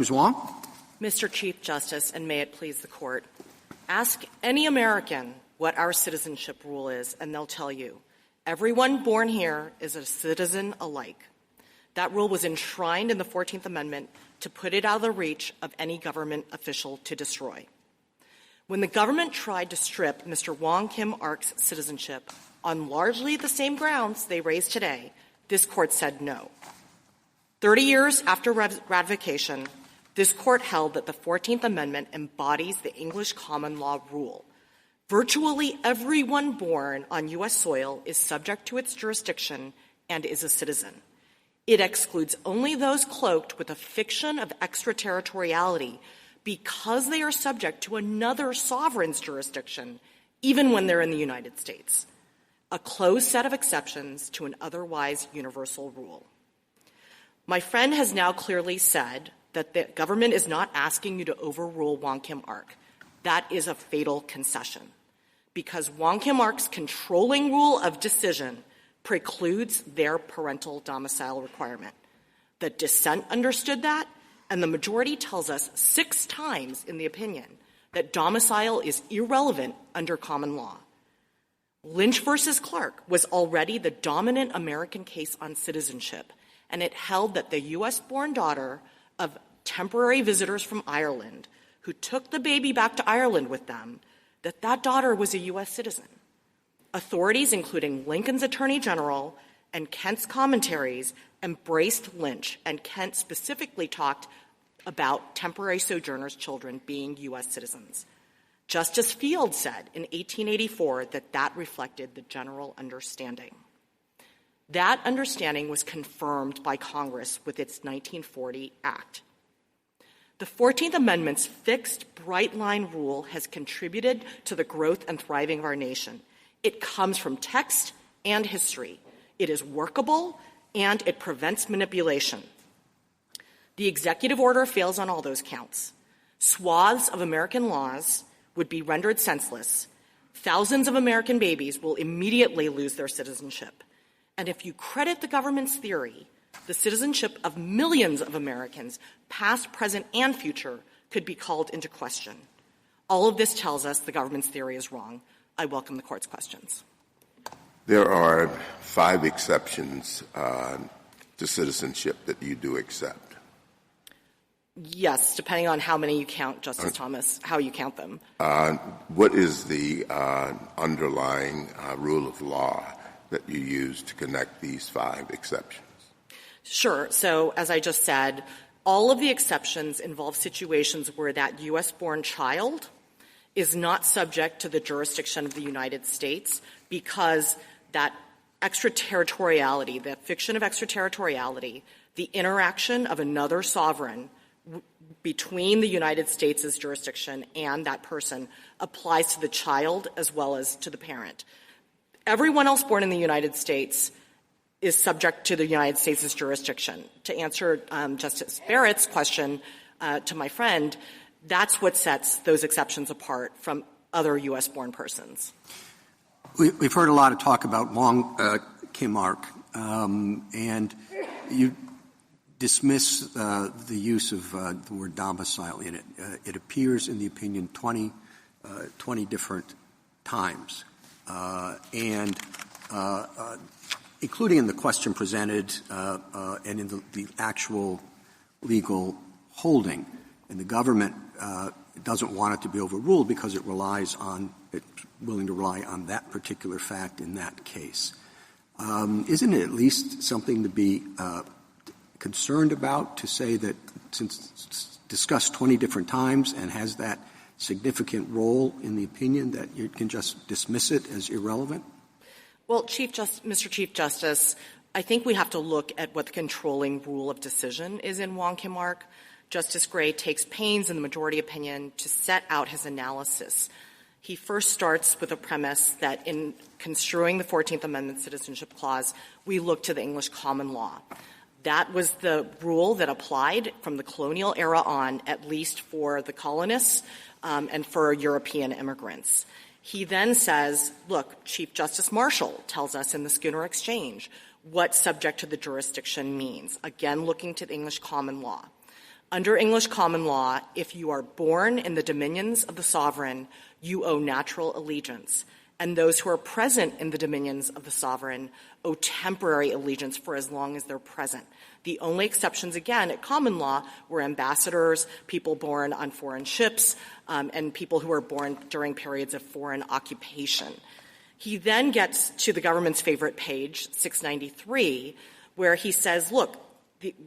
Ms. Wang? Mr. Chief Justice, and may it please the Court, ask any American what our citizenship rule is, and they'll tell you, everyone born here is a citizen alike. That rule was enshrined in the 14th Amendment to put it out of the reach of any government official to destroy. When the government tried to strip Mr. Wong Kim Ark's citizenship on largely the same grounds they raised today, this Court said no. 30 years after ratification, this Court held that the 14th Amendment embodies the English common law rule. Virtually everyone born on U.S. soil is subject to its jurisdiction and is a citizen. It excludes only those cloaked with a fiction of extraterritoriality because they are subject to another sovereign's jurisdiction, even when they're in the United States. A closed set of exceptions to an otherwise universal rule. My friend has now clearly said that the government is not asking you to overrule Wong Kim Ark. That is a fatal concession, because Wong Kim Ark's controlling rule of decision precludes their parental domicile requirement. The dissent understood that, and the majority tells us 6 times in the opinion that domicile is irrelevant under common law. Lynch versus Clark was already the dominant American case on citizenship, and it held that the U.S.-born daughter of temporary visitors from Ireland who took the baby back to Ireland with them, that daughter was a U.S. citizen. Authorities, including Lincoln's Attorney General and Kent's commentaries, embraced Lynch, and Kent specifically talked about temporary sojourners' children being U.S. citizens. Justice Field said in 1884 that reflected the general understanding. That understanding was confirmed by Congress with its 1940 Act. The 14th Amendment's fixed, bright-line rule has contributed to the growth and thriving of our nation. It comes from text and history. It is workable, and it prevents manipulation. The executive order fails on all those counts. Swaths of American laws would be rendered senseless. Thousands of American babies will immediately lose their citizenship. And if you credit the government's theory, the citizenship of millions of Americans, past, present, and future, could be called into question. All of this tells us the government's theory is wrong. I welcome the Court's questions. There are 5 exceptions to citizenship that you do accept. Yes, depending on how many you count, Justice Thomas, how you count them. What is the underlying rule of law that you use to connect these 5 exceptions? Sure. So, as I just said, all of the exceptions involve situations where that U.S.-born child is not subject to the jurisdiction of the United States because that extraterritoriality, the fiction of extraterritoriality, the interaction of another sovereign between the United States' jurisdiction and that person applies to the child as well as to the parent. Everyone else born in the United States is subject to the United States' jurisdiction. To answer Justice Barrett's question to my friend, that's what sets those exceptions apart from other U.S.-born persons. We've heard a lot of talk about Wong Kim Ark, and you dismiss the use of the word domicile in it. It appears in the opinion 20 different times, and including in the question presented and in the actual legal holding. And the government doesn't want it to be overruled because it's willing to rely on that particular fact in that case. Isn't it at least something to be concerned about, to say that since it's discussed 20 different times and has that significant role in the opinion, that you can just dismiss it as irrelevant? Well, Mr. Chief Justice, I think we have to look at what the controlling rule of decision is in Wong Kim Ark. Justice Gray takes pains in the majority opinion to set out his analysis. He first starts with a premise that in construing the 14th Amendment Citizenship Clause, we look to the English common law. That was the rule that applied from the colonial era on, at least for the colonists and for European immigrants. He then says, look, Chief Justice Marshall tells us in the Schooner Exchange what subject to the jurisdiction means, again looking to the English common law. Under English common law, if you are born in the dominions of the sovereign, you owe natural allegiance. And those who are present in the dominions of the sovereign owe temporary allegiance for as long as they're present. The only exceptions, again, at common law were ambassadors, people born on foreign ships, and people who were born during periods of foreign occupation. He then gets to the government's favorite page, 693, where he says, look,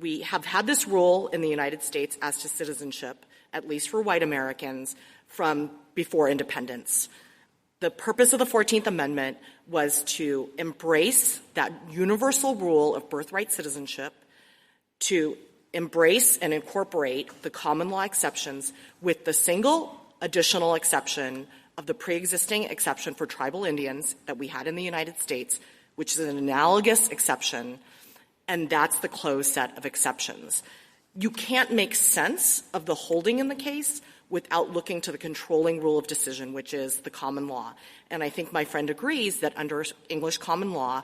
we have had this rule in the United States as to citizenship, at least for white Americans, from before independence. The purpose of the 14th Amendment was to embrace that universal rule of birthright citizenship, to embrace and incorporate the common law exceptions with the single additional exception of the pre-existing exception for tribal Indians that we had in the United States, which is an analogous exception, and that's the closed set of exceptions. You can't make sense of the holding in the case without looking to the controlling rule of decision, which is the common law. And I think my friend agrees that under English common law,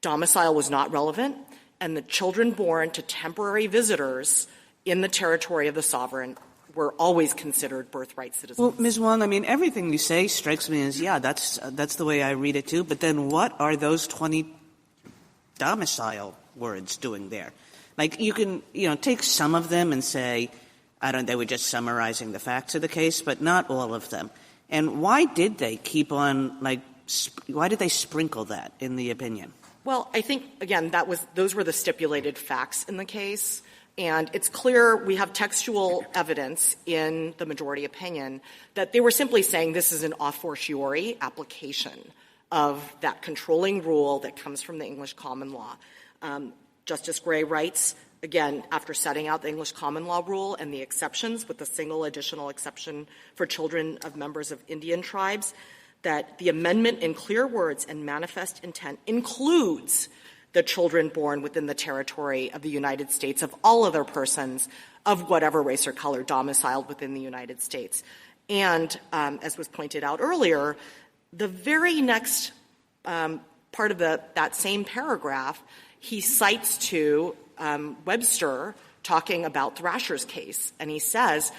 domicile was not relevant, and the children born to temporary visitors in the territory of the sovereign were always considered birthright citizens. Well, Ms. Wang, I mean, everything you say strikes me as, yeah, that's the way I read it too, but then what are those 20 domicile words doing there? Like, you can, take some of them and say, they were just summarizing the facts of the case, but not all of them. And why did they keep on, why did they sprinkle that in the opinion? Well, I think, again, those were the stipulated facts in the case. And it's clear we have textual evidence in the majority opinion that they were simply saying this is an a fortiori application of that controlling rule that comes from the English common law. Justice Gray writes, again, after setting out the English common law rule and the exceptions with the single additional exception for children of members of Indian tribes, that the amendment in clear words and manifest intent includes the children born within the territory of the United States of all other persons of whatever race or color domiciled within the United States. And as was pointed out earlier, the very next part of that same paragraph, he cites to Webster talking about Thrasher's case. And he says,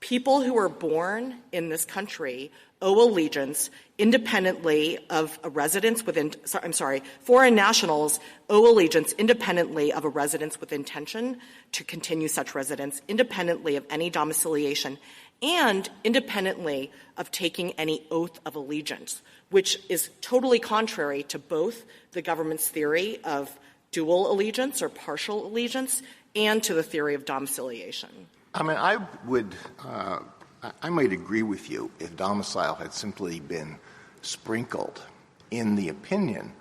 people who are born in this country owe allegiance independently of a residence within – foreign nationals owe allegiance independently of a residence with intention to continue such residence, independently of any domiciliation, and independently of taking any oath of allegiance, which is totally contrary to both the government's theory of dual allegiance or partial allegiance and to the theory of domiciliation. I mean, I might agree with you if domicile had simply been sprinkled in the opinion.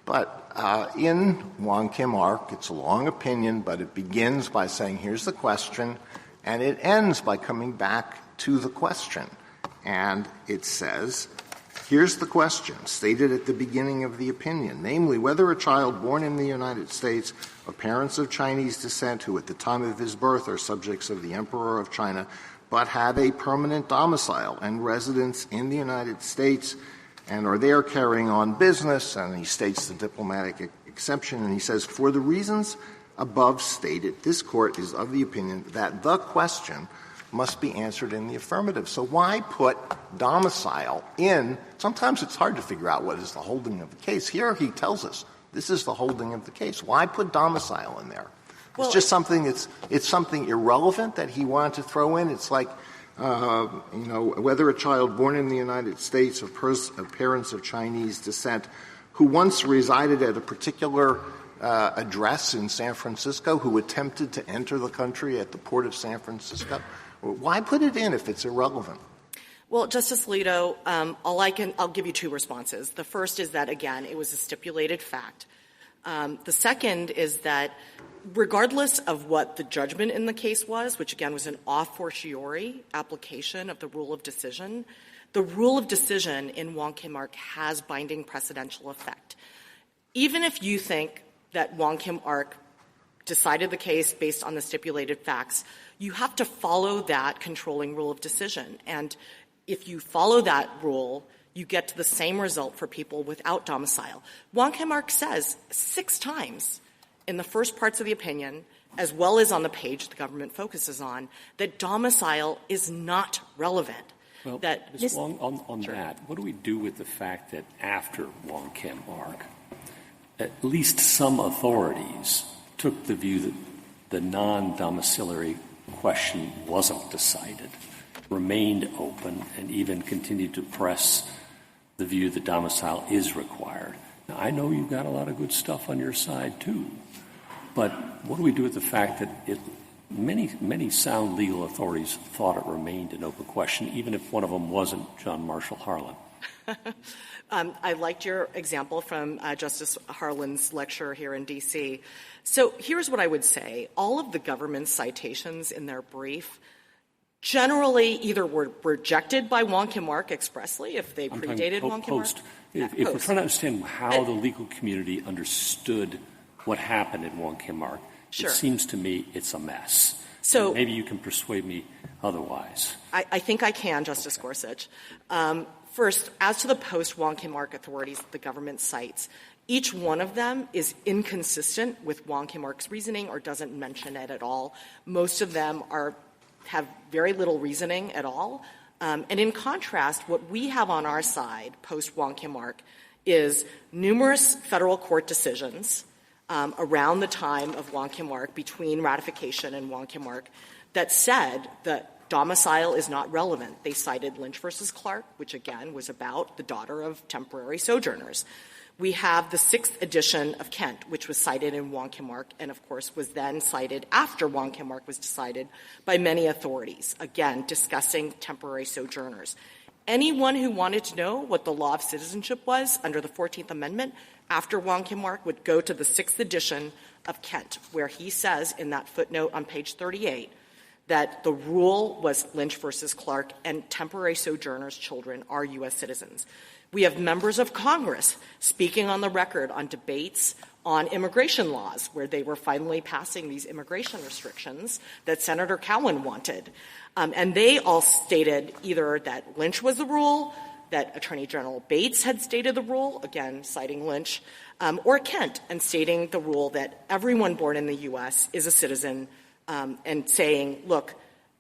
But in Wang Kim Ark, it's a long opinion, but it begins by saying, here's the question, and it ends by coming back to the question. And it says, here's the question, stated at the beginning of the opinion, namely, whether a child born in the United States of parents of Chinese descent who at the time of his birth are subjects of the Emperor of China but have a permanent domicile and residence in the United States and are there carrying on business, and he states the diplomatic exception, and he says, for the reasons above stated, this Court is of the opinion that the question must be answered in the affirmative. So why put domicile in? Sometimes it's hard to figure out what is the holding of the case. Here he tells us this is the holding of the case. Why put domicile in there? Well, it's just something it's something irrelevant that he wanted to throw in. It's like, whether a child born in the United States of parents of Chinese descent who once resided at a particular address in San Francisco, who attempted to enter the country at the port of San Francisco. Why put it in if it's irrelevant? Well, Justice Alito, I'll give you two responses. The first is that, again, it was a stipulated fact. The second is that regardless of what the judgment in the case was, which, again, was an a fortiori application of the rule of decision, the rule of decision in Wang Kim Ark has binding precedential effect. Even if you think that Wang Kim Ark decided the case based on the stipulated facts, you have to follow that controlling rule of decision. And if you follow that rule, you get to the same result for people without domicile. Wang Kim Ark says 6 times in the first parts of the opinion as well as on the page the government focuses on, that domicile is not relevant. Well, that Ms. Wang, on that, what do we do with the fact that after Wang Kim Ark, at least some authorities took the view that the non-domiciliary question wasn't decided, remained open, and even continued to press the view that domicile is required? Now, I know you've got a lot of good stuff on your side, too. But what do we do with the fact that many sound legal authorities thought it remained an open question, even if one of them wasn't John Marshall Harlan? I liked your example from Justice Harlan's lecture here in D.C. So here's what I would say. All of the government's citations in their brief generally either were rejected by Wang Kim Ark expressly if they predated Wang Kim Ark. If we're trying to understand how the legal community understood what happened in Wang Kim Ark, Sure. It seems to me it's a mess. So and maybe you can persuade me otherwise. I think I can, Justice Gorsuch. First, as to the post-Wang Kim Ark authorities the government cites, each one of them is inconsistent with Wang Kim Ark's reasoning or doesn't mention it at all. Most of them have very little reasoning at all. And in contrast, what we have on our side post-Wang Kim Ark is numerous federal court decisions around the time of Wang Kim Ark, between ratification and Wang Kim Ark, that said that domicile is not relevant. They cited Lynch versus Clark, which again was about the daughter of temporary sojourners. We have the 6th edition of Kent, which was cited in Wang Kim Ark and, of course, was then cited after Wang Kim Ark was decided by many authorities, again, discussing temporary sojourners. Anyone who wanted to know what the law of citizenship was under the 14th Amendment after Wang Kim Ark would go to the 6th edition of Kent, where he says in that footnote on page 38 that the rule was Lynch versus Clark and temporary sojourners' children are U.S. citizens. We have members of Congress speaking on the record on debates on immigration laws, where they were finally passing these immigration restrictions that Senator Cowan wanted. And they all stated either that Lynch was the rule, that Attorney General Bates had stated the rule, again citing Lynch, or Kent, and stating the rule that everyone born in the U.S. is a citizen, and saying, look,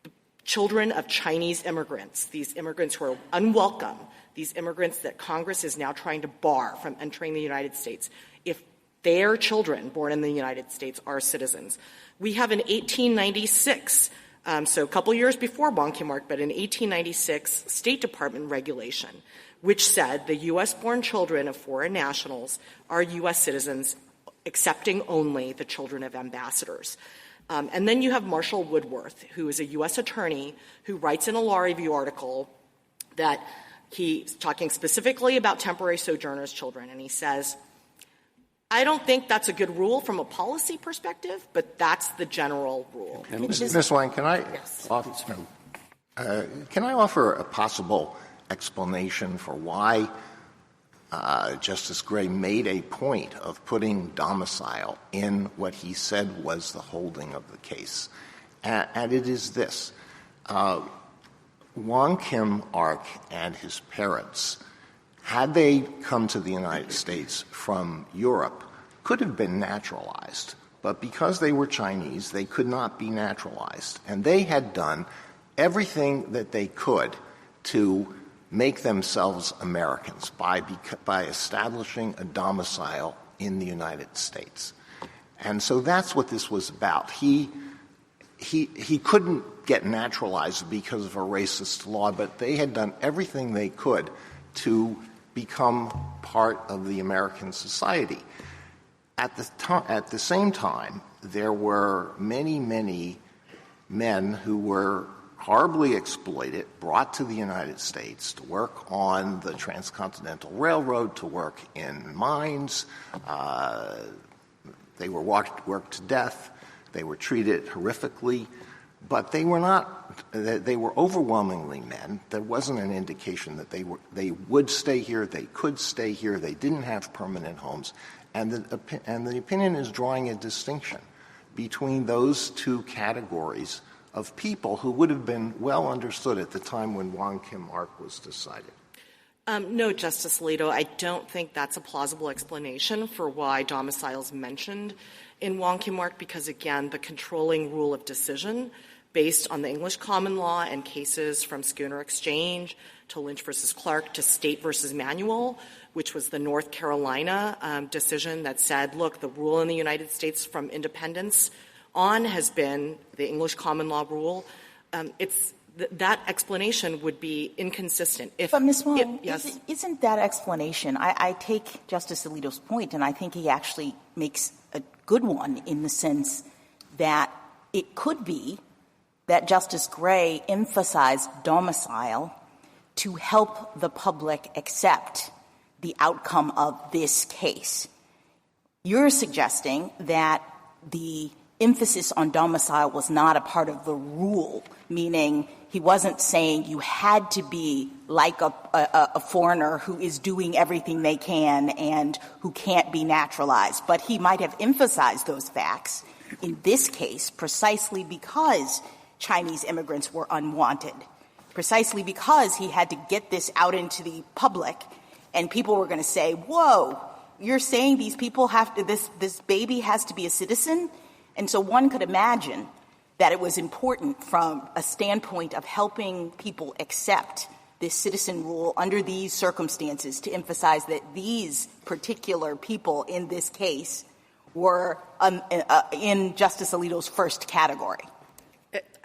the children of Chinese immigrants, these immigrants who are unwelcome, these immigrants that Congress is now trying to bar from entering the United States, if their children born in the United States are citizens. We have in 1896, so a couple years before Wang Kim Ark, but in 1896, State Department regulation, which said the U.S.-born children of foreign nationals are U.S. citizens, excepting only the children of ambassadors. And then you have Marshall Woodworth, who is a U.S. attorney who writes in a law review article that he's talking specifically about temporary sojourners' children, and he says, I don't think that's a good rule from a policy perspective, but that's the general rule. Ms. Wang, can I offer a possible explanation for why Justice Gray made a point of putting domicile in what he said was the holding of the case? And it is this. Wang Kim Ark and his parents, had they come to the United States from Europe, could have been naturalized. But because they were Chinese, they could not be naturalized. And they had done everything that they could to make themselves Americans by establishing a domicile in the United States. And so that's what this was about. He couldn't get naturalized because of a racist law, but they had done everything they could to become part of the American society. At the same time, there were many, many men who were horribly exploited, brought to the United States to work on the Transcontinental Railroad, to work in mines. They were worked to death. They were treated horrifically. But they were not — they were overwhelmingly men. There wasn't an indication that they would stay here, they could stay here, they didn't have permanent homes. And the opinion is drawing a distinction between those two categories of people who would have been well understood at the time when Wang Kim Ark was decided. No, Justice Alito, I don't think that's a plausible explanation for why domicile is mentioned in Wang Kim Ark because, again, the controlling rule of decision based on the English common law and cases from Schooner Exchange to Lynch versus Clark to State versus Manuel, which was the North Carolina decision that said, look, the rule in the United States from independence on has been the English common law rule. That explanation would be inconsistent. But Ms. Wang, yes. Isn't that explanation, I take Justice Alito's point, and I think he actually makes a good one in the sense that it could be that Justice Gray emphasized domicile to help the public accept the outcome of this case. You're suggesting that the emphasis on domicile was not a part of the rule, meaning he wasn't saying you had to be like a foreigner who is doing everything they can and who can't be naturalized. But he might have emphasized those facts in this case precisely because Chinese immigrants were unwanted, precisely because he had to get this out into the public, and people were going to say, whoa, you're saying these people have to, this baby has to be a citizen? And so one could imagine that it was important from a standpoint of helping people accept this citizen rule under these circumstances to emphasize that these particular people in this case were in Justice Alito's first category.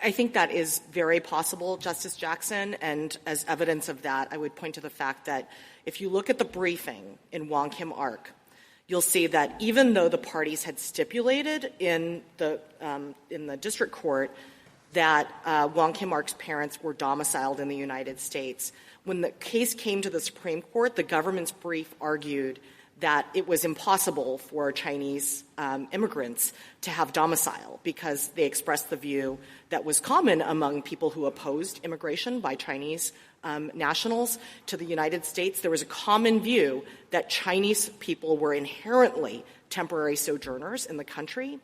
I think that is very possible, Justice Jackson, and as evidence of that, I would point to the fact that if you look at the briefing in Wang Kim Ark, you'll see that even though the parties had stipulated in the district court that Wang Kim Ark's parents were domiciled in the United States, when the case came to the Supreme Court, the government's brief argued that it was impossible for Chinese immigrants to have domicile because they expressed the view that was common among people who opposed immigration by Chinese nationals to the United States. There was a common view that Chinese people were inherently temporary sojourners in the country.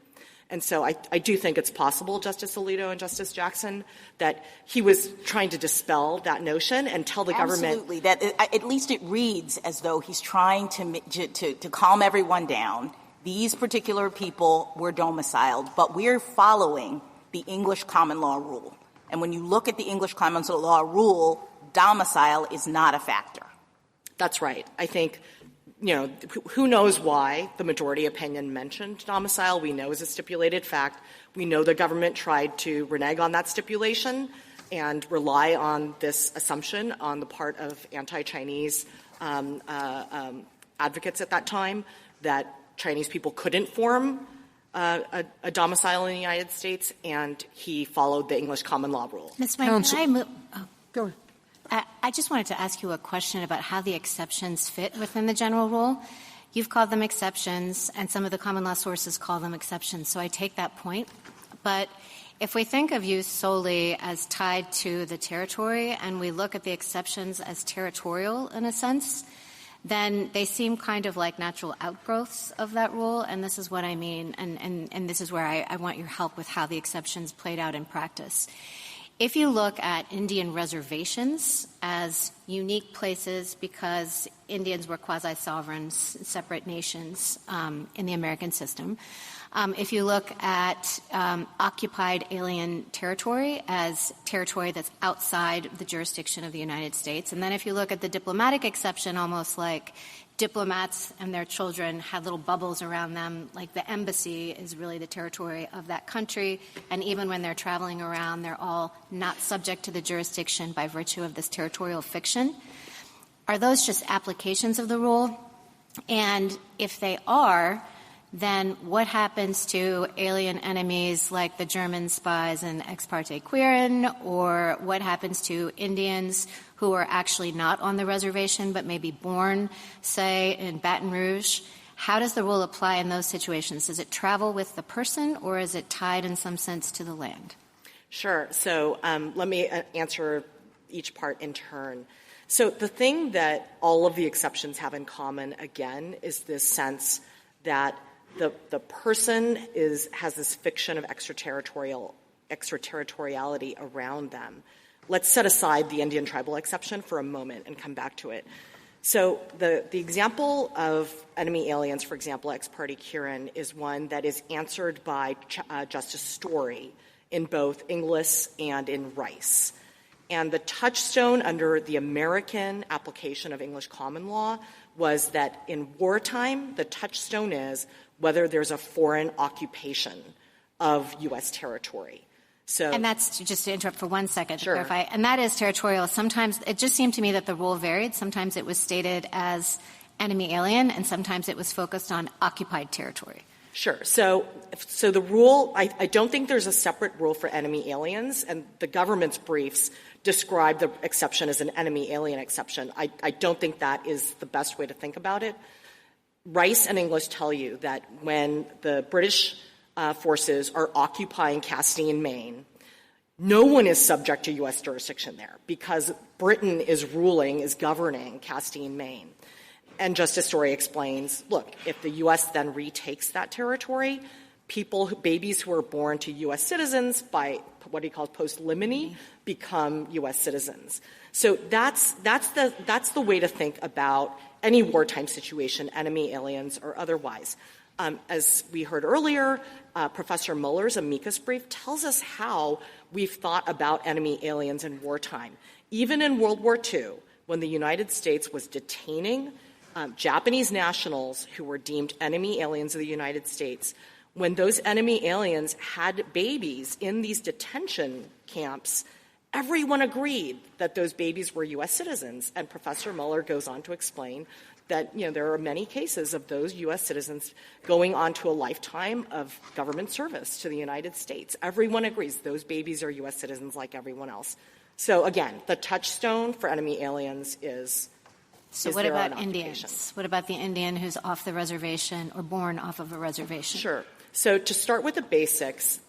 And so I do think it's possible, Justice Alito and Justice Jackson, that he was trying to dispel that notion and tell the government. Absolutely. That at least it reads as though he's trying to calm everyone down. These particular people were domiciled, but we're following the English common law rule. And when you look at the English common law rule, domicile is not a factor. That's right. I think, who knows why the majority opinion mentioned domicile. We know is a stipulated fact. We know the government tried to renege on that stipulation and rely on this assumption on the part of anti-Chinese advocates at that time that Chinese people couldn't form a domicile in the United States, and he followed the English common law rule. Ms. Wang, go ahead. I just wanted to ask you a question about how the exceptions fit within the general rule. You've called them exceptions, and some of the common law sources call them exceptions, so I take that point. But if we think of use solely as tied to the territory and we look at the exceptions as territorial in a sense, then they seem kind of like natural outgrowths of that rule, and this is what I mean, and this is where I want your help with how the exceptions played out in practice. If you look at Indian reservations as unique places because Indians were quasi-sovereign, separate nations in the American system, if you look at occupied alien territory as territory that's outside the jurisdiction of the United States, and then if you look at the diplomatic exception, almost like diplomats and their children had little bubbles around them, like the embassy is really the territory of that country, and even when they're traveling around, they're all not subject to the jurisdiction by virtue of this territorial fiction. Are those just applications of the rule? And if they are, then what happens to alien enemies like the German spies in Ex parte Quirin, or what happens to Indians who are actually not on the reservation but may be born, say, in Baton Rouge? How does the rule apply in those situations? Does it travel with the person, or is it tied in some sense to the land? Sure. So let me answer each part in turn. So the thing that all of the exceptions have in common, again, is this sense that the person has this fiction of extraterritoriality around them. Let's set aside the Indian tribal exception for a moment and come back to it. So the example of enemy aliens, for example, ex parte Kieran, is one that is answered by Justice Story in both Inglis and in Rice. And the touchstone under the American application of English common law was that in wartime, the touchstone is whether there's a foreign occupation of U.S. territory. So, and that's, just to interrupt for 1 second sure. to clarify, and that is territorial. Sometimes it just seemed to me that the rule varied. Sometimes it was stated as enemy alien, and sometimes it was focused on occupied territory. Sure. So the rule, I don't think there's a separate rule for enemy aliens, and the government's briefs describe the exception as an enemy alien exception. I don't think that is the best way to think about it. Rice and English tell you that when the British forces are occupying Castine, Maine, no one is subject to U.S. jurisdiction there because Britain is governing Castine, Maine. And Justice Story explains, look, if the U.S. then retakes that territory, babies who are born to U.S. citizens by what he calls post limine become U.S. citizens. So that's the way to think about any wartime situation, enemy aliens or otherwise. As we heard earlier, Professor Muller's amicus brief tells us how we've thought about enemy aliens in wartime. Even in World War II, when the United States was detaining Japanese nationals who were deemed enemy aliens of the United States, when those enemy aliens had babies in these detention camps, everyone agreed that those babies were U.S. citizens. And Professor Muller goes on to explain that, there are many cases of those U.S. citizens going on to a lifetime of government service to the United States. Everyone agrees those babies are U.S. citizens like everyone else. So, again, the touchstone for enemy aliens is So what about Indians? What about the Indian who's off the reservation or born off of a reservation? Sure. So to start with the basics,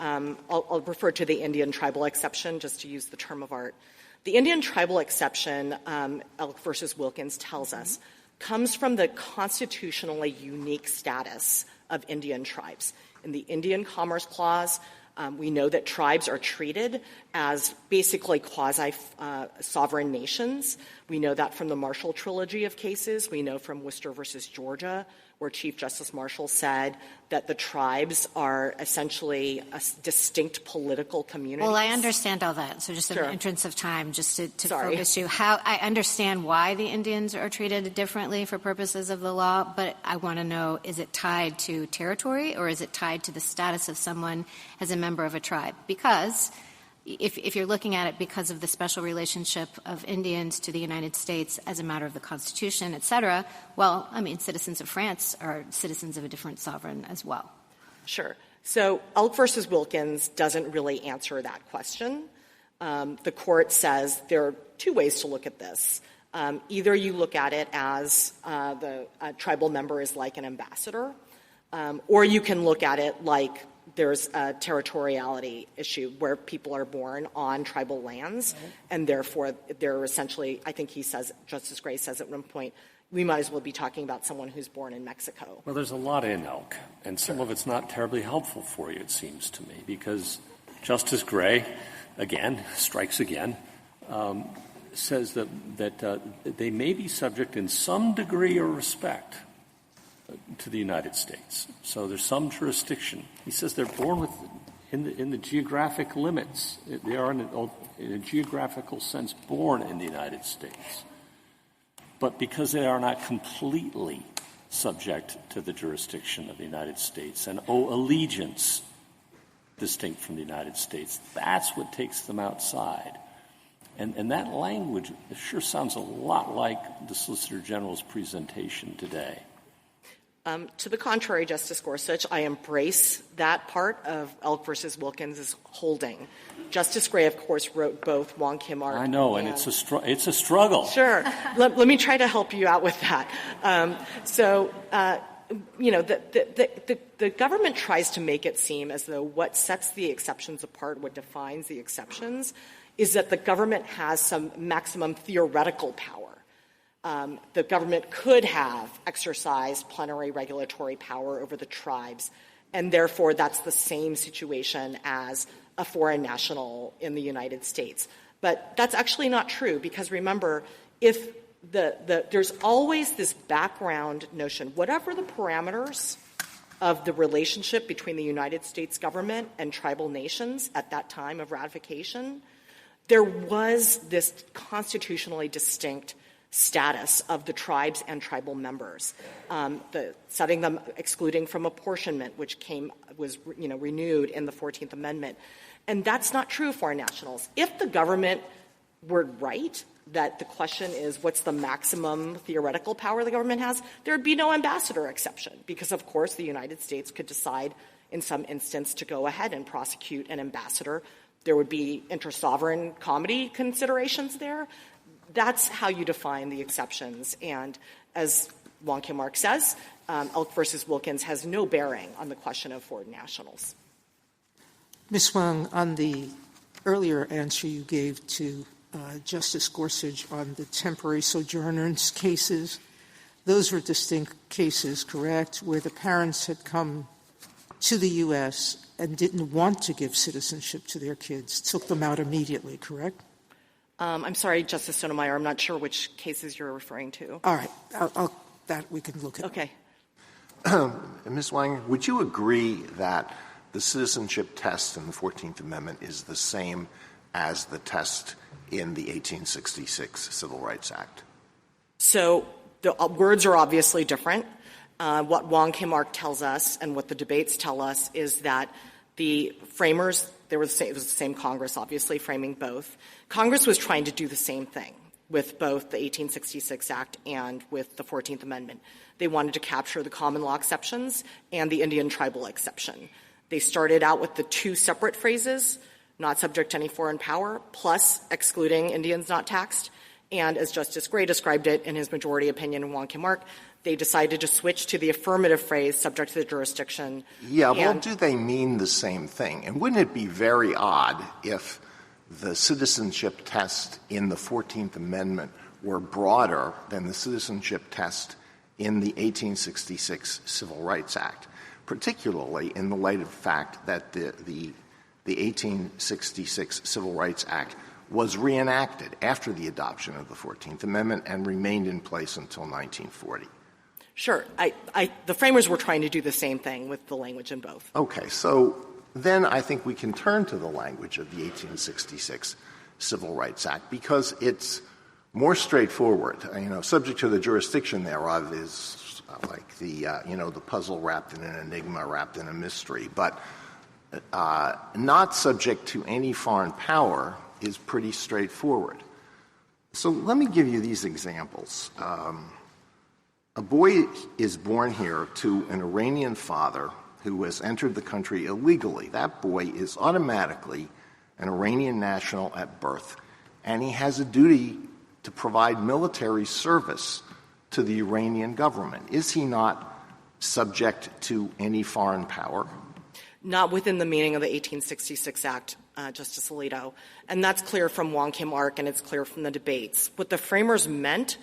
I'll refer to the Indian tribal exception just to use the term of art. The Indian tribal exception, Elk versus Wilkins tells us, comes from the constitutionally unique status of Indian tribes. In the Indian Commerce Clause, we know that tribes are treated as basically quasi-sovereign nations. We know that from the Marshall Trilogy of cases. We know from Worcester versus Georgia, where Chief Justice Marshall said that the tribes are essentially a distinct political community. Well, I understand all that. So just in the interest of time, just to focus you, how I understand why the Indians are treated differently for purposes of the law, but I want to know, is it tied to territory or is it tied to the status of someone as a member of a tribe? Because if you're looking at it because of the special relationship of Indians to the United States as a matter of the Constitution, et cetera, well, I mean, citizens of France are citizens of a different sovereign as well. Sure. So Elk versus Wilkins doesn't really answer that question. The court says there are two ways to look at this. Either you look at it as the tribal member is like an ambassador, or you can look at it like there's a territoriality issue where people are born on tribal lands, and therefore they're essentially, I think Justice Gray says at one point, we might as well be talking about someone who's born in Mexico. Well, there's a lot in Elk, and some of it's not terribly helpful for you, it seems to me, because Justice Gray, strikes again, says that they may be subject in some degree or respect to the United States. So there's some jurisdiction. He says they're born in the geographic limits. They are in a geographical sense born in the United States. But because they are not completely subject to the jurisdiction of the United States and owe allegiance distinct from the United States, that's what takes them outside. And that language sure sounds a lot like the Solicitor General's presentation today. To the contrary, Justice Gorsuch, I embrace that part of Elk versus Wilkins' holding. Justice Gray, of course, wrote both Wang Kim Ark. I know, and it's a struggle. Sure. Let me try to help you out with that. The government tries to make it seem as though what sets the exceptions apart, what defines the exceptions, is that the government has some maximum theoretical power. The government could have exercised plenary regulatory power over the tribes, and therefore that's the same situation as a foreign national in the United States. But that's actually not true, because remember, if there's always this background notion, whatever the parameters of the relationship between the United States government and tribal nations at that time of ratification, there was this constitutionally distinct status of the tribes and tribal members, setting them excluding from apportionment, which was renewed in the 14th Amendment. And that's not true of foreign nationals. If the government were right that the question is what's the maximum theoretical power the government has, there would be no ambassador exception because, of course, the United States could decide in some instance to go ahead and prosecute an ambassador. There would be inter-sovereign comity considerations there. That's how you define the exceptions. And as Wong Kim Ark says, Elk versus Wilkins has no bearing on the question of foreign nationals. Ms. Wang, on the earlier answer you gave to Justice Gorsuch on the temporary sojourners cases, those were distinct cases, correct, where the parents had come to the U.S. and didn't want to give citizenship to their kids, took them out immediately, correct? I'm sorry, Justice Sotomayor, I'm not sure which cases you're referring to. All right. That we can look at. Okay. Ms. Wang, would you agree that the citizenship test in the 14th Amendment is the same as the test in the 1866 Civil Rights Act? So the words are obviously different. What Wong Kim Ark tells us and what the debates tell us is that the framers, it was the same Congress, obviously, framing both. Congress was trying to do the same thing with both the 1866 Act and with the 14th Amendment. They wanted to capture the common law exceptions and the Indian tribal exception. They started out with the two separate phrases, not subject to any foreign power, plus excluding Indians not taxed. And as Justice Gray described it in his majority opinion in Wong Kim Ark, they decided to switch to the affirmative phrase, subject to the jurisdiction. Yeah, well, do they mean the same thing? And wouldn't it be very odd if the citizenship test in the 14th Amendment were broader than the citizenship test in the 1866 Civil Rights Act, particularly in the light of the fact that the 1866 Civil Rights Act was reenacted after the adoption of the 14th Amendment and remained in place until 1940? Sure. The framers were trying to do the same thing with the language in both. Okay. So then I think we can turn to the language of the 1866 Civil Rights Act because it's more straightforward. Subject to the jurisdiction thereof is like the puzzle wrapped in an enigma, wrapped in a mystery. But not subject to any foreign power is pretty straightforward. So let me give you these examples. A boy is born here to an Iranian father who has entered the country illegally. That boy is automatically an Iranian national at birth, and he has a duty to provide military service to the Iranian government. Is he not subject to any foreign power? Not within the meaning of the 1866 Act, Justice Alito. And that's clear from Wong Kim Ark, and it's clear from the debates. What the framers meant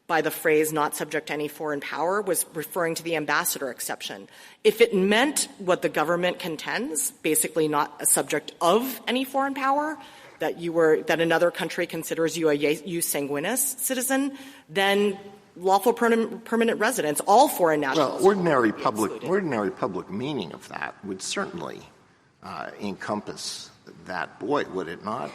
by the phrase not subject to any foreign power was referring to the ambassador exception. If it meant what the government contends, basically not a subject of any foreign power, that another country considers you a jus sanguinis citizen, then lawful permanent residents, all foreign nationals. Well, ordinary public meaning of that would certainly encompass that boy, would it not?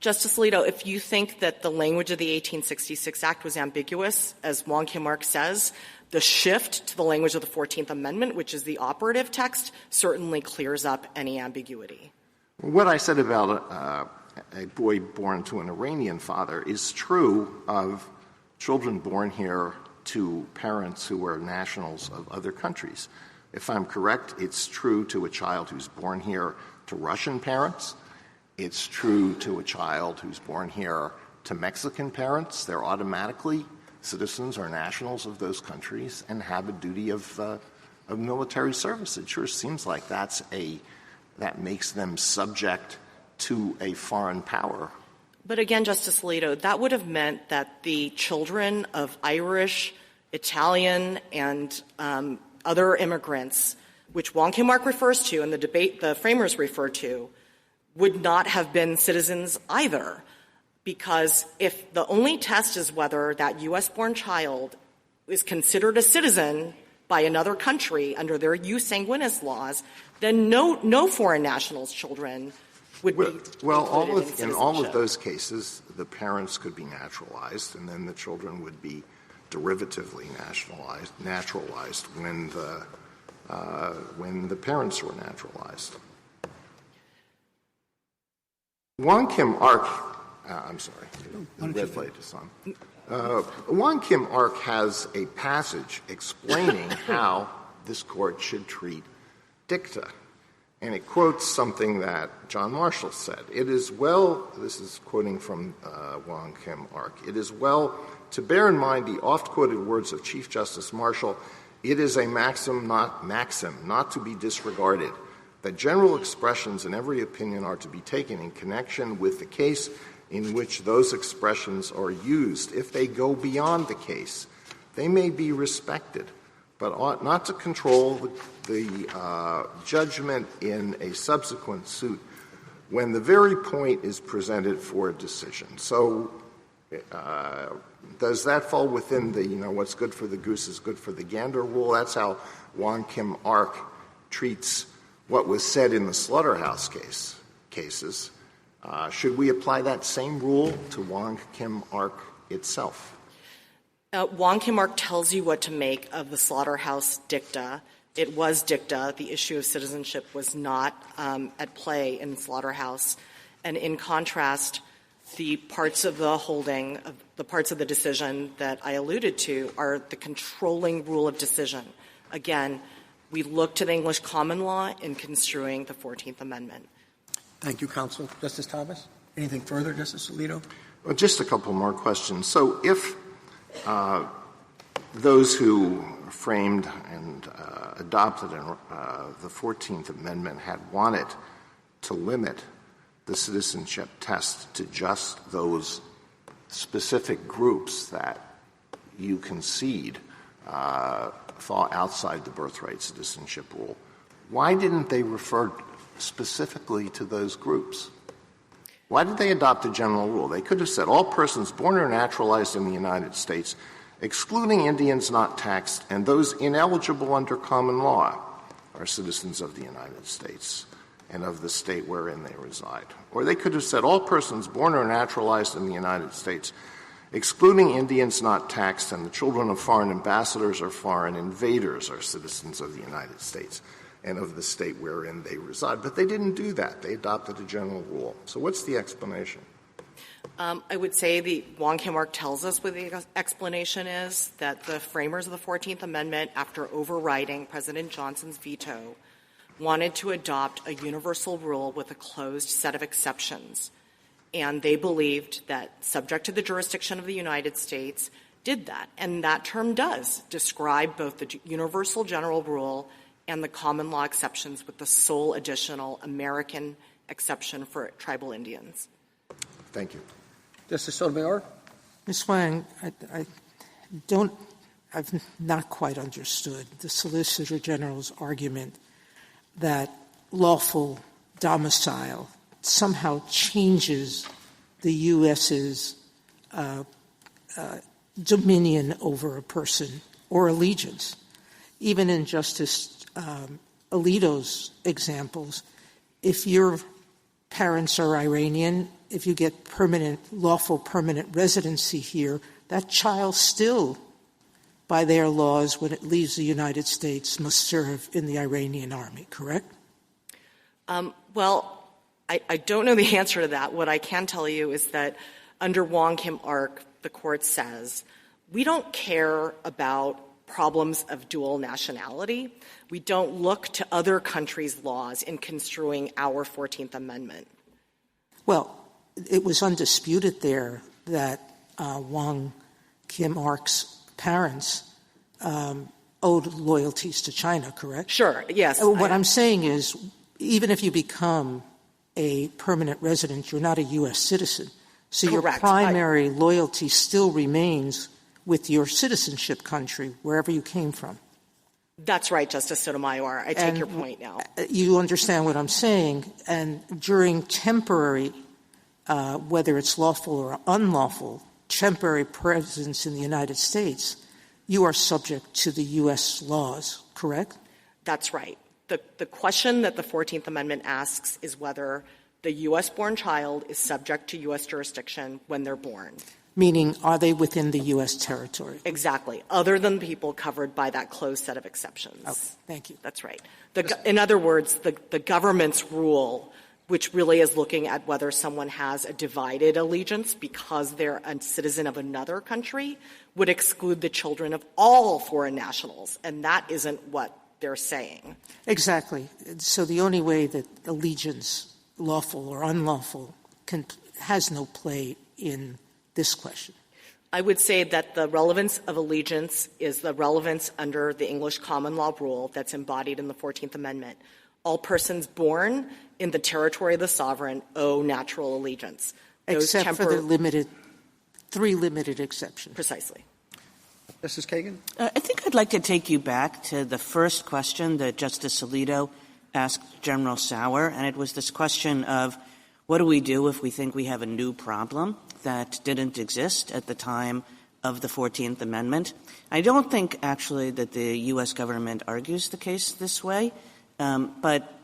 Justice Alito, if you think that the language of the 1866 Act was ambiguous, as Wong Kim Ark says, the shift to the language of the 14th Amendment, which is the operative text, certainly clears up any ambiguity. What I said about a boy born to an Iranian father is true of children born here to parents who are nationals of other countries. If I'm correct, it's true to a child who's born here to Russian parents. It's true to a child who's born here to Mexican parents. They're automatically citizens or nationals of those countries and have a duty of military service. It sure seems like that makes them subject to a foreign power. But again, Justice Alito, that would have meant that the children of Irish, Italian, and other immigrants, which Wong Kim Ark refers to and the framers refer to, would not have been citizens either, because if the only test is whether that U.S.-born child is considered a citizen by another country under their jus sanguinis laws, then no foreign nationals' children would be included in all of those cases, the parents could be naturalized, and then the children would be derivatively naturalized when the parents were naturalized. Wang Kim Ark, I'm sorry, the red light is on. Wang Kim Ark has a passage explaining how this court should treat dicta. And it quotes something that John Marshall said. It is well, this is quoting from Wang Kim Ark, it is well to bear in mind the oft-quoted words of Chief Justice Marshall, it is a maxim not to be disregarded, that general expressions in every opinion are to be taken in connection with the case in which those expressions are used. If they go beyond the case, they may be respected, but ought not to control the judgment in a subsequent suit when the very point is presented for a decision. So does that fall within the, what's good for the goose is good for the gander rule? That's how Wang Kim Ark treats what was said in the slaughterhouse cases. Should we apply that same rule to Wang Kim Ark itself? Wang Kim Ark tells you what to make of the slaughterhouse dicta. It was dicta. The issue of citizenship was not at play in slaughterhouse. And in contrast, the parts of the holding, the parts of the decision that I alluded to are the controlling rule of decision. Again, we look to the English common law in construing the 14th Amendment. Thank you, counsel. Justice Thomas? Anything further, Justice Alito? Well, just a couple more questions. So if those who framed and adopted the 14th Amendment had wanted to limit the citizenship test to just those specific groups that you concede fall outside the birthright citizenship rule, why didn't they refer specifically to those groups? Why did they adopt a general rule? They could have said all persons born or naturalized in the United States, excluding Indians not taxed, and those ineligible under common law are citizens of the United States and of the state wherein they reside. Or they could have said all persons born or naturalized in the United States, excluding Indians not taxed, and the children of foreign ambassadors or foreign invaders are citizens of the United States and of the state wherein they reside. But they didn't do that. They adopted a general rule. So what's the explanation? I would say the Wang Kim Ark tells us what the explanation is, that the framers of the 14th Amendment, after overriding President Johnson's veto, wanted to adopt a universal rule with a closed set of exceptions. And they believed that, subject to the jurisdiction of the United States, did that. And that term does describe both the universal general rule and the common law exceptions, with the sole additional American exception for tribal Indians. Thank you. Justice Sotomayor? Ms. Wang, I've not quite understood the Solicitor General's argument that lawful domicile somehow changes the U.S.'s dominion over a person or allegiance. Even in Justice Alito's examples, if your parents are Iranian, if you get lawful permanent residency here, that child still, by their laws, when it leaves the United States, must serve in the Iranian army, correct? Well, I don't know the answer to that. What I can tell you is that under Wang Kim Ark, the court says, we don't care about problems of dual nationality. We don't look to other countries' laws in construing our 14th Amendment. Well, it was undisputed there that Wang Kim Ark's parents owed loyalties to China, correct? Sure, yes. What I'm saying is, even if you become a permanent resident, you're not a U.S. citizen. So Correct. Your primary loyalty still remains with your citizenship country, wherever you came from. That's right, Justice Sotomayor. I take your point now. You understand what I'm saying. And during temporary whether it's lawful or unlawful, temporary presence in the United States, you are subject to the U.S. laws, correct? That's right. The question that the 14th Amendment asks is whether the U.S.-born child is subject to U.S. jurisdiction when they're born. Meaning, are they within the U.S. territory? Exactly, other than people covered by that closed set of exceptions. Okay, thank you. That's right. In other words, the government's rule, which really is looking at whether someone has a divided allegiance because they're a citizen of another country, would exclude the children of all foreign nationals, and that isn't what they're saying. Exactly. So the only way that allegiance, lawful or unlawful, has no play in this question. I would say that the relevance of allegiance is the relevance under the English common law rule that's embodied in the 14th Amendment. All persons born in the territory of the sovereign owe natural allegiance. Except for the three limited exceptions. Precisely. Justice Kagan? I think I'd like to take you back to the first question that Justice Alito asked General Sauer, and it was this question of what do we do if we think we have a new problem that didn't exist at the time of the 14th Amendment? I don't think, actually, that the U.S. government argues the case this way, but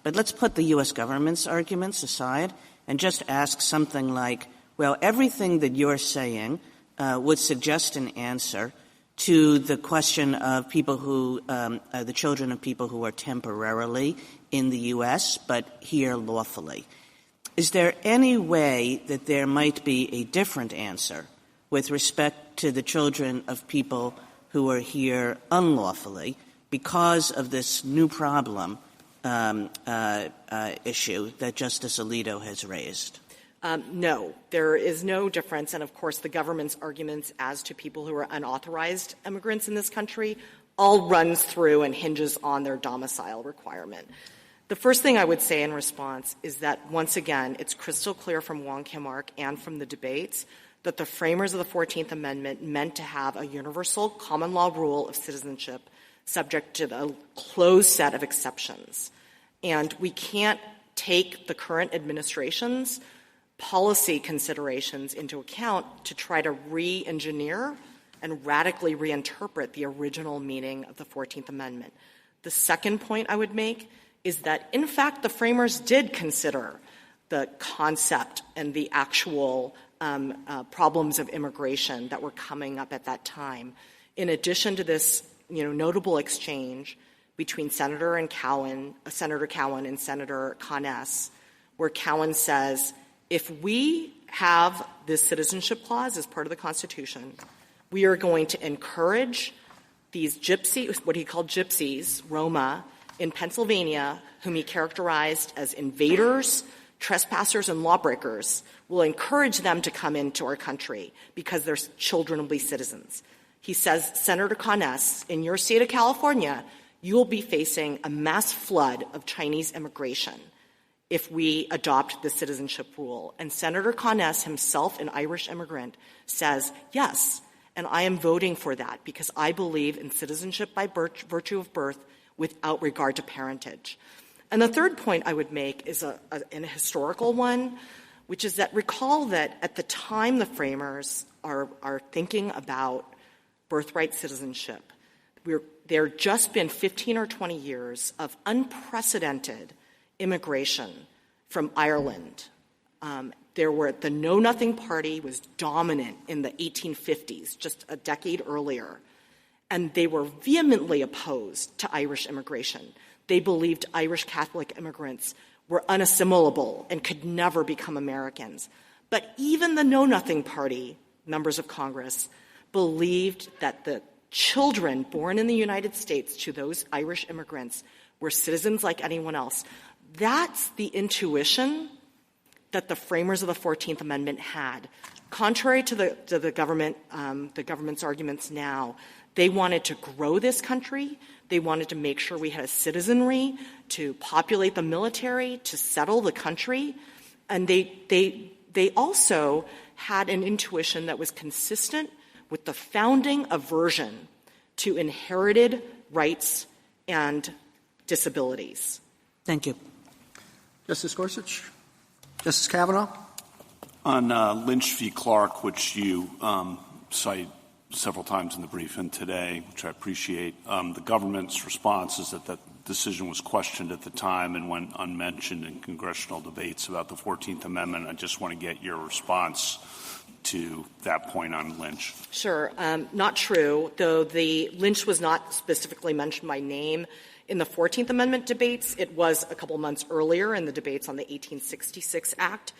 let's put the U.S. government's arguments aside and just ask something like, well, everything that you're saying would suggest an answer to the question of people who the children of people who are temporarily in the U.S. but here lawfully. Is there any way that there might be a different answer with respect to the children of people who are here unlawfully because of this new problem issue that Justice Alito has raised? No, there is no difference. And, of course, the government's arguments as to people who are unauthorized immigrants in this country all runs through and hinges on their domicile requirement. The first thing I would say in response is that, once again, it's crystal clear from Wang Kim Ark and from the debates that the framers of the 14th Amendment meant to have a universal common law rule of citizenship subject to a closed set of exceptions. And we can't take the current administration's policy considerations into account to try to re-engineer and radically reinterpret the original meaning of the 14th Amendment. The second point I would make is that, in fact, the framers did consider the concept and the actual problems of immigration that were coming up at that time. In addition to this, notable exchange between Senator Cowan and Senator Conness, where Cowan says, if we have this citizenship clause as part of the Constitution, we are going to encourage these gypsies, what he called gypsies, Roma, in Pennsylvania, whom he characterized as invaders, trespassers, and lawbreakers, will encourage them to come into our country because their children will be citizens. He says, Senator Conness, in your state of California, you will be facing a mass flood of Chinese immigration if we adopt the citizenship rule. And Senator Conness himself, an Irish immigrant, says, yes, and I am voting for that because I believe in citizenship by virtue of birth without regard to parentage. And the third point I would make is an historical one, which is that recall that at the time the framers are thinking about birthright citizenship, there had just been 15 or 20 years of unprecedented immigration from Ireland. The Know-Nothing Party was dominant in the 1850s, just a decade earlier, and they were vehemently opposed to Irish immigration. They believed Irish Catholic immigrants were unassimilable and could never become Americans. But even the Know-Nothing Party, members of Congress, believed that the children born in the United States to those Irish immigrants were citizens like anyone else. That's the intuition that the framers of the 14th Amendment had. Contrary to the government's arguments now, they wanted to grow this country. They wanted to make sure we had a citizenry to populate the military, to settle the country. And they also had an intuition that was consistent with the founding aversion to inherited rights and disabilities. Thank you. Justice Gorsuch? Justice Kavanaugh? On Lynch v. Clark, which you cite several times in the briefing today, which I appreciate, the government's response is that decision was questioned at the time and went unmentioned in congressional debates about the 14th Amendment. I just want to get your response to that point on Lynch. Sure. Not true, though Lynch was not specifically mentioned by name in the 14th Amendment debates. It was a couple months earlier in the debates on the 1866 Act,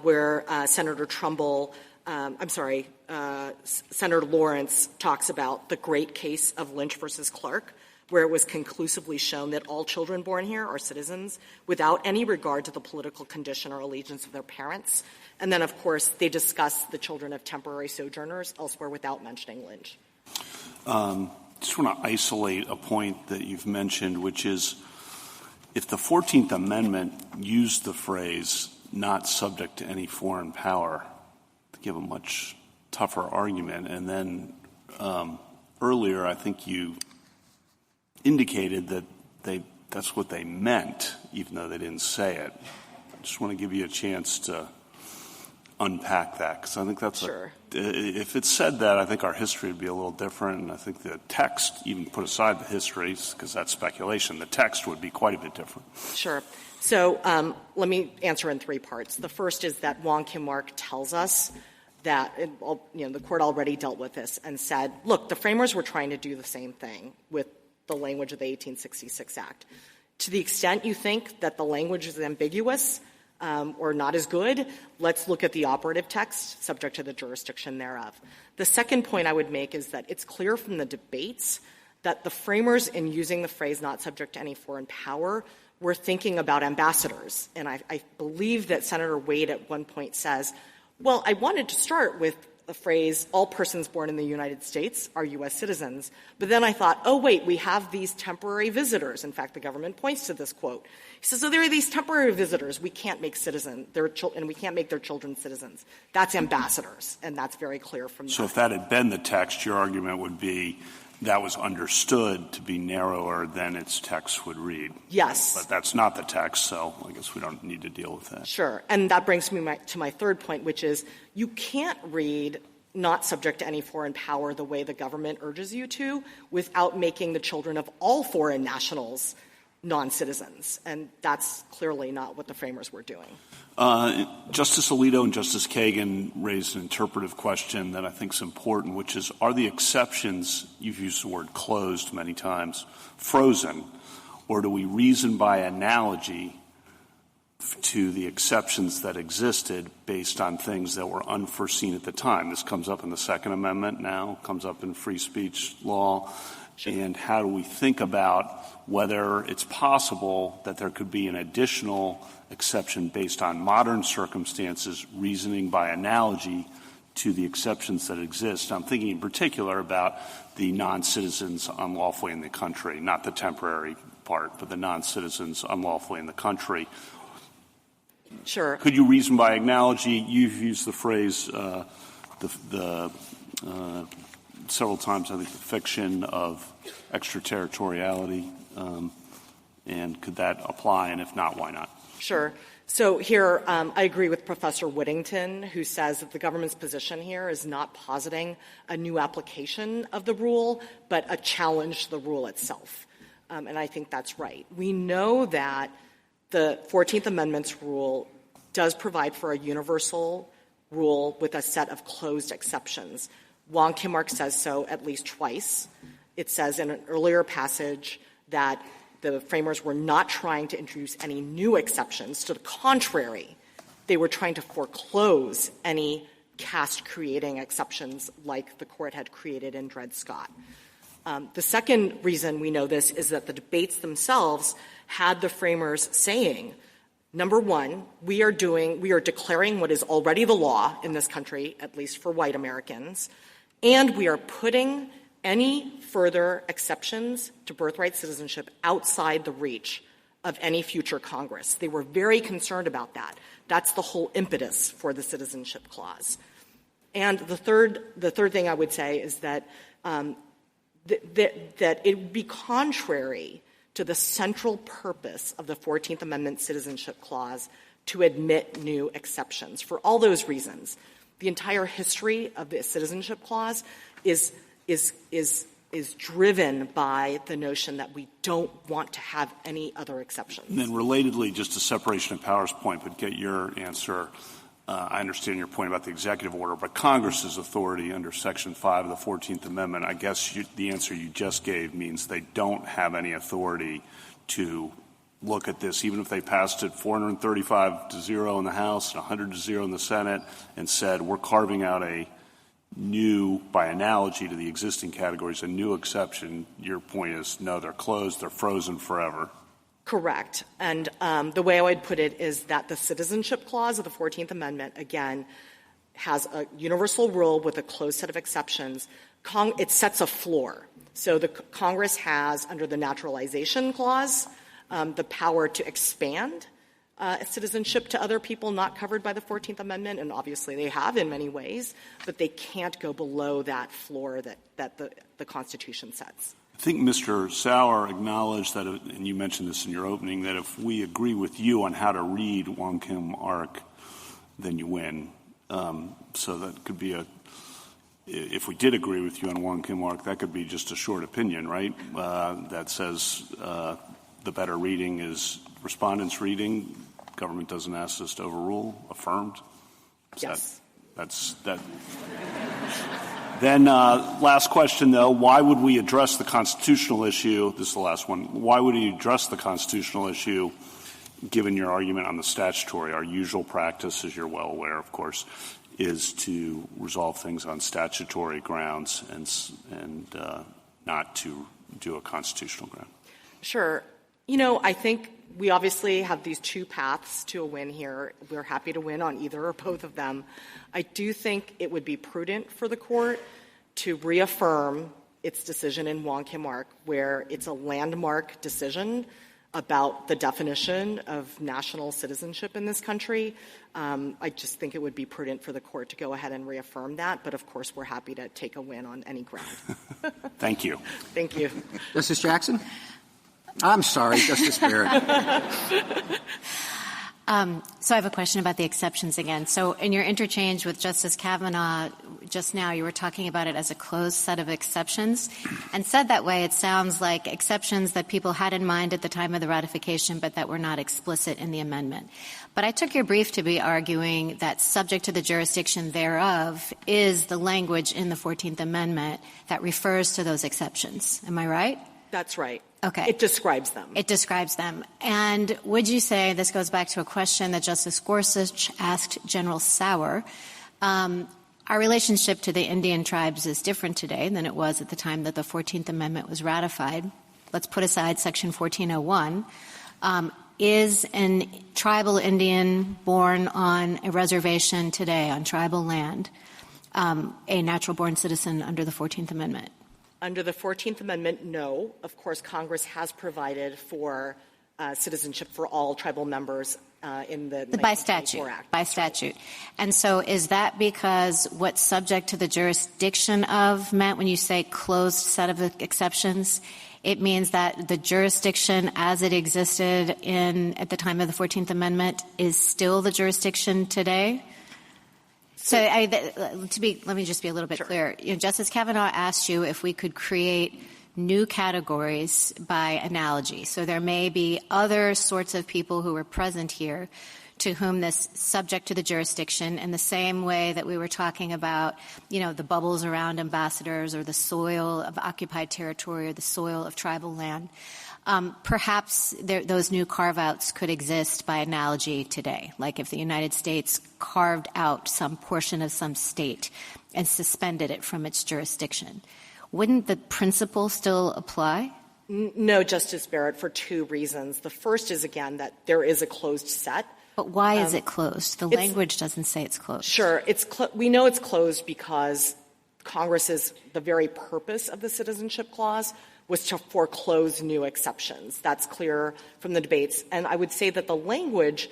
where Senator Lawrence talks about the great case of Lynch versus Clark, where it was conclusively shown that all children born here are citizens without any regard to the political condition or allegiance of their parents. And then, of course, they discuss the children of temporary sojourners elsewhere without mentioning Lynch. Just want to isolate a point that you've mentioned, which is if the 14th Amendment used the phrase not subject to any foreign power, to give a much tougher argument. And then earlier, I think you indicated that that's what they meant, even though they didn't say it. I just want to give you a chance to unpack that, because I think that's sure. If it said that, I think our history would be a little different, and I think the text, even put aside the history, because that's speculation, the text would be quite a bit different. Sure. So let me answer in three parts. The first is that Wang Kim Ark tells us that the court already dealt with this and said, look, the framers were trying to do the same thing with the language of the 1866 Act. To the extent you think that the language is ambiguous or not as good, let's look at the operative text subject to the jurisdiction thereof. The second point I would make is that it's clear from the debates that the framers, in using the phrase not subject to any foreign power, were thinking about ambassadors. And I believe that Senator Wade at one point says, well, I wanted to start with the phrase, all persons born in the United States are U.S. citizens. But then I thought, oh, wait, we have these temporary visitors. In fact, the government points to this quote. He says, so there are these temporary visitors we can't make and we can't make their children citizens. That's ambassadors, and that's very clear from that. So if that had been the text, your argument would be that was understood to be narrower than its text would read. Yes. But that's not the text, so I guess we don't need to deal with that. Sure. And that brings me to my third point, which is you can't read not subject to any foreign power the way the government urges you to without making the children of all foreign nationals non-citizens. And that's clearly not what the framers were doing. Justice Alito and Justice Kagan raised an interpretive question that I think is important, which is, are the exceptions, you've used the word closed many times, frozen, or do we reason by analogy to the exceptions that existed based on things that were unforeseen at the time? This comes up in the Second Amendment now, comes up in free speech law. Sure. And how do we think about whether it's possible that there could be an additional exception based on modern circumstances, reasoning by analogy to the exceptions that exist? I'm thinking in particular about the non-citizens unlawfully in the country, not the temporary part, but the non-citizens unlawfully in the country. Sure. Could you reason by analogy? You've used the phrase several times, I think, the fiction of extraterritoriality, and could that apply, and if not, why not? Sure. So here I agree with Professor Whittington, who says that the government's position here is not positing a new application of the rule, but a challenge to the rule itself. And I think that's right. We know that the 14th Amendment's rule does provide for a universal rule with a set of closed exceptions. Wang Kim Ark says so at least twice. It says in an earlier passage that the framers were not trying to introduce any new exceptions. To the contrary, they were trying to foreclose any caste-creating exceptions like the court had created in Dred Scott. The second reason we know this is that the debates themselves had the framers saying, number one, we are declaring what is already the law in this country, at least for white Americans, and we are putting any further exceptions to birthright citizenship outside the reach of any future Congress. They were very concerned about that. That's the whole impetus for the Citizenship Clause. And the third thing I would say is that that it would be contrary to the central purpose of the 14th Amendment Citizenship Clause to admit new exceptions. For all those reasons, the entire history of the Citizenship Clause is driven by the notion that we don't want to have any other exceptions. And then relatedly, just a separation of powers point, but get your answer. I understand your point about the executive order, but Congress's authority under Section 5 of the 14th Amendment, I guess the answer you just gave means they don't have any authority to look at this, even if they passed it 435-0 in the House and 100-0 in the Senate and said we're carving out a new, by analogy to the existing categories, a new exception. Your point is no, they're closed, they're frozen forever. Correct. And the way I would put it is that the Citizenship Clause of the 14th Amendment, again, has a universal rule with a closed set of exceptions. It sets a floor. So the Congress has, under the Naturalization Clause, the power to expand citizenship to other people not covered by the 14th Amendment, and obviously they have in many ways, but they can't go below that floor that the Constitution sets. I think Mr. Sauer acknowledged that, and you mentioned this in your opening, that if we agree with you on how to read Wang Kim Ark, then you win. So that could be if we did agree with you on Wang Kim Ark, that could be just a short opinion, right? That says the better reading is respondent's reading. Government doesn't ask us to overrule. Affirmed. Yes. That's. Then last question, though. Why would we address the constitutional issue? This is the last one. Why would we address the constitutional issue, given your argument on the statutory? Our usual practice, as you're well aware, of course, is to resolve things on statutory grounds and not to do a constitutional ground. Sure. I think we obviously have these two paths to a win here. We're happy to win on either or both of them. I do think it would be prudent for the Court to reaffirm its decision in Wang Kim Ark, where it's a landmark decision about the definition of national citizenship in this country. I just think it would be prudent for the Court to go ahead and reaffirm that. But, of course, we're happy to take a win on any ground. Thank you. Thank you. Justice Jackson? I'm sorry, Justice Barrett. So I have a question about the exceptions again. So in your interchange with Justice Kavanaugh just now, you were talking about it as a closed set of exceptions. And said that way, it sounds like exceptions that people had in mind at the time of the ratification, but that were not explicit in the amendment. But I took your brief to be arguing that subject to the jurisdiction thereof is the language in the 14th Amendment that refers to those exceptions. Am I right? That's right. Okay. It describes them. It describes them. And would you say, this goes back to a question that Justice Gorsuch asked General Sauer, our relationship to the Indian tribes is different today than it was at the time that the 14th Amendment was ratified. Let's put aside Section 1401. Is a tribal Indian born on a reservation today, on tribal land, a natural-born citizen under the 14th Amendment? Under the 14th Amendment, no. Of course, Congress has provided for citizenship for all tribal members in the 1924 Act. By statute. And so is that because what's subject to the jurisdiction of meant when you say closed set of exceptions? It means that the jurisdiction as it existed at the time of the 14th Amendment is still the jurisdiction today? So let me just be a little bit clear. Justice Kavanaugh asked you if we could create new categories by analogy. So there may be other sorts of people who were present here to whom this subject to the jurisdiction in the same way that we were talking about, the bubbles around ambassadors or the soil of occupied territory or the soil of tribal land. Perhaps those new carve-outs could exist by analogy today, like if the United States carved out some portion of some state and suspended it from its jurisdiction. Wouldn't the principle still apply? No, Justice Barrett, for two reasons. The first is, again, that there is a closed set. But why is it closed? The language doesn't say it's closed. Sure. We know it's closed because Congress's the very purpose of the Citizenship Clause was to foreclose new exceptions. That's clear from the debates. And I would say that the language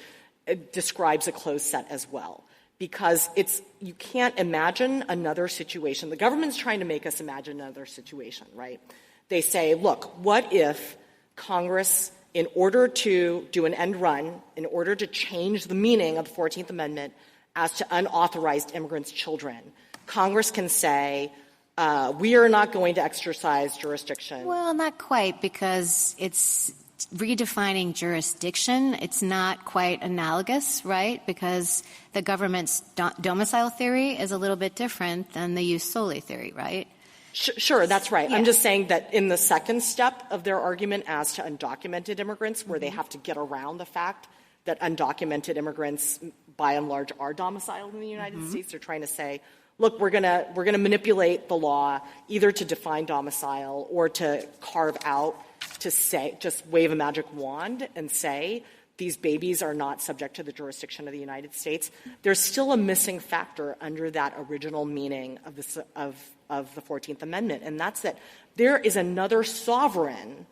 describes a closed set as well, because you can't imagine another situation. The government's trying to make us imagine another situation, right? They say, look, what if Congress in order to do an end run, in order to change the meaning of the 14th Amendment as to unauthorized immigrants' children, Congress can say, we are not going to exercise jurisdiction. Well, not quite, because it's redefining jurisdiction. It's not quite analogous, right? Because the government's domicile theory is a little bit different than the jus soli theory, right? Sure, that's right. Yeah. I'm just saying that in the second step of their argument as to undocumented immigrants, where they have to get around the fact that undocumented immigrants, by and large, are domiciled in the United States, they're trying to say, look, we're gonna manipulate the law either to define domicile or to carve out, to say, just wave a magic wand and say these babies are not subject to the jurisdiction of the United States. There's still a missing factor under that original meaning of the 14th Amendment, and that's that there is another sovereign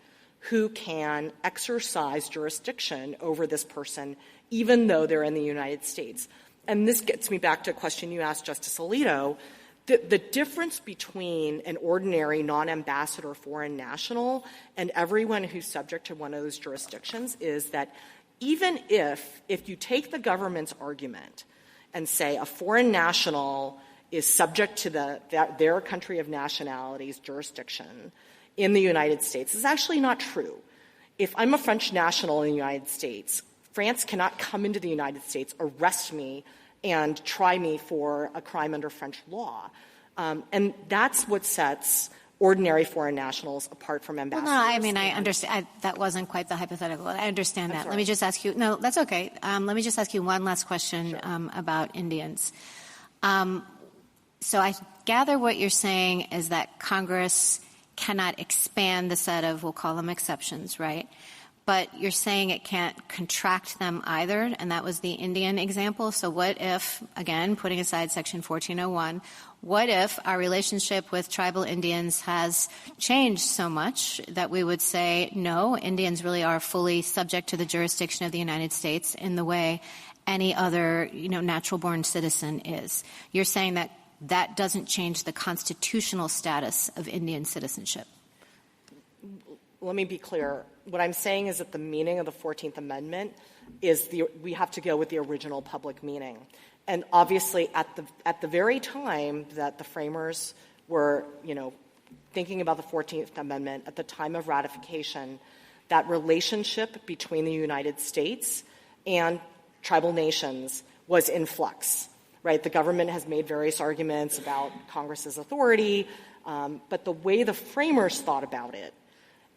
who can exercise jurisdiction over this person even though they're in the United States. And this gets me back to a question you asked Justice Alito. The difference between an ordinary non-ambassador foreign national and everyone who's subject to one of those jurisdictions is that even if you take the government's argument and say a foreign national is subject to their country of nationality's jurisdiction in the United States, it's actually not true. If I'm a French national in the United States, France cannot come into the United States, arrest me, and try me for a crime under French law. And that's what sets ordinary foreign nationals apart from ambassadors. Well, no, I mean, I understand. That wasn't quite the hypothetical. I understand that. Let me just ask you. No, that's okay. Let me just ask you one last question about Indians. So I gather what you're saying is that Congress cannot expand the set of, we'll call them exceptions, right? But you're saying it can't contract them either, and that was the Indian example. So what if, again, putting aside Section 1401, what if our relationship with tribal Indians has changed so much that we would say, no, Indians really are fully subject to the jurisdiction of the United States in the way any other, natural-born citizen is? You're saying that that doesn't change the constitutional status of Indian citizenship. Let me be clear. What I'm saying is that the meaning of the 14th Amendment is we have to go with the original public meaning. And obviously at the very time that the framers were, thinking about the 14th Amendment, at the time of ratification, that relationship between the United States and tribal nations was in flux, right? The government has made various arguments about Congress's authority, but the way the framers thought about it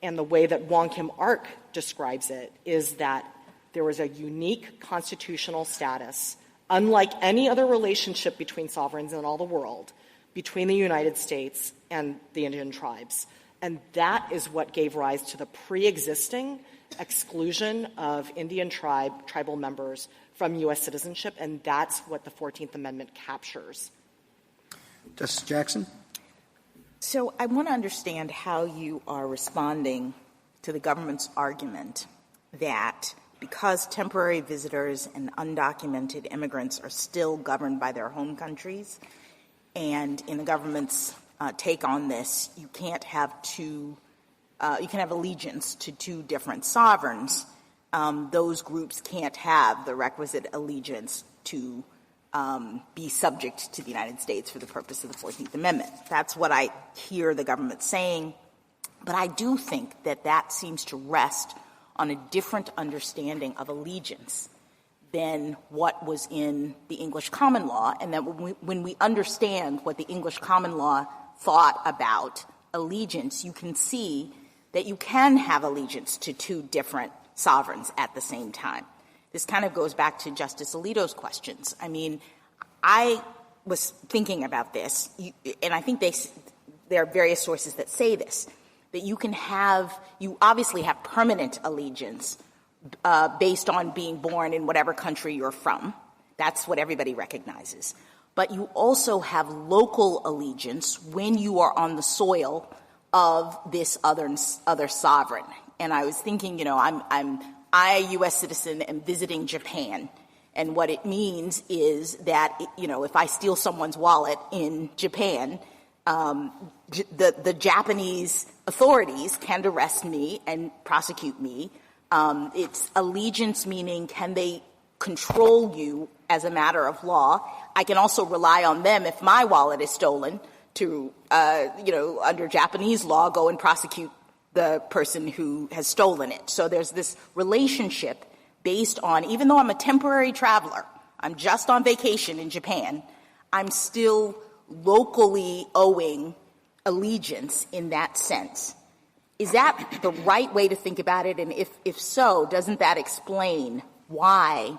and the way that Wang Kim Ark describes it is that there was a unique constitutional status, unlike any other relationship between sovereigns in all the world, between the United States and the Indian tribes. And that is what gave rise to the pre-existing exclusion of Indian tribal members from U.S. citizenship, and that's what the 14th Amendment captures. Justice Jackson? So I want to understand how you are responding to the government's argument that because temporary visitors and undocumented immigrants are still governed by their home countries, and in the government's take on this, you can't have you can have allegiance to two different sovereigns. Those groups can't have the requisite allegiance to be subject to the United States for the purpose of the 14th Amendment. That's what I hear the government saying. But I do think that seems to rest on a different understanding of allegiance than what was in the English common law, and that when we understand what the English common law thought about allegiance, you can see that you can have allegiance to two different sovereigns at the same time. This kind of goes back to Justice Alito's questions. I mean, I was thinking about this, and I think there are various sources that say this, that you obviously have permanent allegiance based on being born in whatever country you're from. That's what everybody recognizes. But you also have local allegiance when you are on the soil of this other sovereign. And I was thinking, I, a U.S. citizen, am visiting Japan. And what it means is that, if I steal someone's wallet in Japan, the Japanese authorities can arrest me and prosecute me It's allegiance, meaning can they control you as a matter of law? I can also rely on them if my wallet is stolen to, under Japanese law, go and prosecute the person who has stolen it. So there's this relationship based on, even though I'm a temporary traveler, I'm just on vacation in Japan, I'm still locally owing allegiance in that sense. Is that the right way to think about it? And if so, doesn't that explain why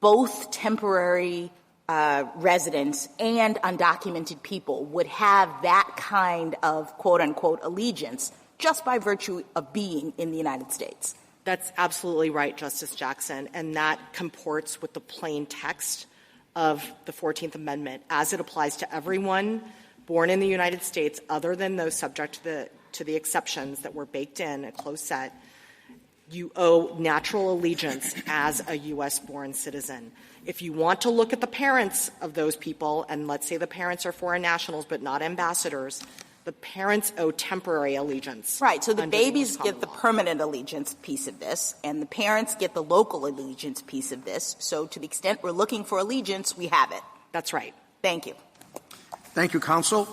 both temporary residents and undocumented people would have that kind of quote-unquote allegiance just by virtue of being in the United States? That's absolutely right, Justice Jackson, and that comports with the plain text of the 14th Amendment as it applies to everyone born in the United States other than those subject to the exceptions that were baked in, a close set. You owe natural allegiance as a U.S.-born citizen. If you want to look at the parents of those people, and let's say the parents are foreign nationals but not ambassadors, the parents owe temporary allegiance. Right. So the babies get the permanent allegiance piece of this, and the parents get the local allegiance piece of this. So to the extent we're looking for allegiance, we have it. That's right. Thank you. Thank you, counsel.